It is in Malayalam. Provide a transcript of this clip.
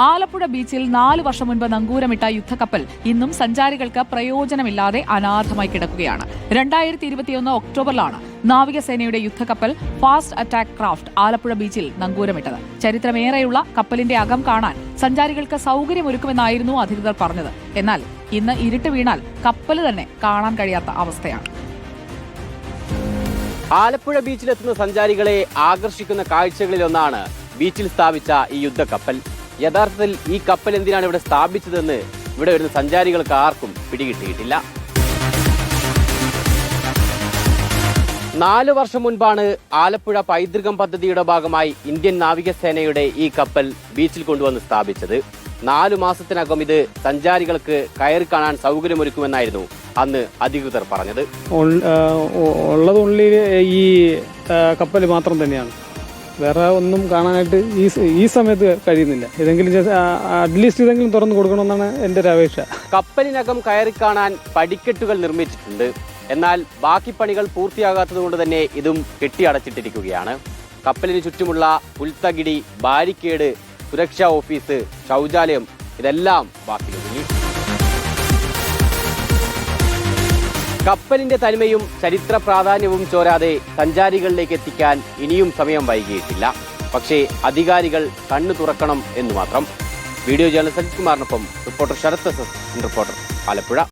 ആലപ്പുഴ ബീച്ചിൽ 4 വർഷം മുൻപ് നങ്കൂരമിട്ട യുദ്ധക്കപ്പൽ ഇന്നും സഞ്ചാരികൾക്ക് പ്രയോജനമില്ലാതെ അനാഥമായി കിടക്കുകയാണ്. 2021 ഒക്ടോബറിലാണ് നാവികസേനയുടെ യുദ്ധക്കപ്പൽ ഫാസ്റ്റ് അറ്റാക്ക് ക്രാഫ്റ്റ് ആലപ്പുഴ ബീച്ചിൽ നങ്കൂരമിട്ടത്. ചരിത്രമേറെയുള്ള കപ്പലിന്റെ അകം കാണാൻ സഞ്ചാരികൾക്ക് സൗകര്യമൊരുക്കുമെന്നായിരുന്നു അധികൃതർ പറഞ്ഞത്. എന്നാൽ ഇന്ന് ഇരുട്ട് വീണാൽ കപ്പൽ തന്നെ കാണാൻ കഴിയാത്ത അവസ്ഥയാണ്. ആലപ്പുഴ ബീച്ചിലെത്തുന്ന സഞ്ചാരികളെ ആകർഷിക്കുന്ന കാഴ്ചകളിലൊന്നാണ് ബീച്ചിൽ സ്ഥാപിച്ച ഈ യുദ്ധക്കപ്പൽ. യഥാർത്ഥത്തിൽ ഈ കപ്പൽ എന്തിനാണ് ഇവിടെ സ്ഥാപിച്ചതെന്ന് ഇവിടെ വരുന്ന സഞ്ചാരികൾക്ക് ആർക്കും പിടികിട്ടിയിട്ടില്ല. 4 വർഷം മുൻപാണ് ആലപ്പുഴ പൈതൃകം പദ്ധതിയുടെ ഭാഗമായി ഇന്ത്യൻ നാവികസേനയുടെ ഈ കപ്പൽ ബീച്ചിൽ കൊണ്ടുവന്ന് സ്ഥാപിച്ചത്. 4 മാസത്തിനകം ഇത് സഞ്ചാരികൾക്ക് കയറി കാണാൻ സൗകര്യമൊരുക്കുമെന്നായിരുന്നു അന്ന് അധികൃതർ പറഞ്ഞത്. ഉള്ളത് ഈ കപ്പൽ മാത്രം തന്നെയാണ്. വേറെ ഒന്നും കാണാനായിട്ട് ഈ സമയത്ത് കഴിയുന്നില്ല. ഏതെങ്കിലും അറ്റ്ലീസ്റ്റ് ഇതെങ്കിലും തുറന്നു കൊടുക്കണമെന്നാണ് എൻ്റെ ഒരു അപേക്ഷ. കപ്പലിനകം കയറി കാണാൻ പടിക്കെട്ടുകൾ നിർമ്മിച്ചിട്ടുണ്ട്. എന്നാൽ ബാക്കി പണികൾ പൂർത്തിയാകാത്തതുകൊണ്ട് തന്നെ ഇതും കെട്ടിയടച്ചിട്ടിരിക്കുകയാണ്. കപ്പലിന് ചുറ്റുമുള്ള പുൽത്തകിടി, ബാരിക്കേഡ്, സുരക്ഷാ ഓഫീസ്, ശൗചാലയം ഇതെല്ലാം ബാക്കി ഒതുങ്ങി. കപ്പലിന്റെ തനിമയും ചരിത്ര പ്രാധാന്യവും ചോരാതെ സഞ്ചാരികളിലേക്ക് എത്തിക്കാൻ ഇനിയും സമയം വൈകിയിട്ടില്ല. പക്ഷേ അധികാരികൾ കണ്ണു തുറക്കണം എന്ന് മാത്രം. വീഡിയോ ജേർണലിസ്റ്റ് സജിത് കുമാറിനൊപ്പം റിപ്പോർട്ടർ ശരത് റിപ്പോർട്ടർ ആലപ്പുഴ.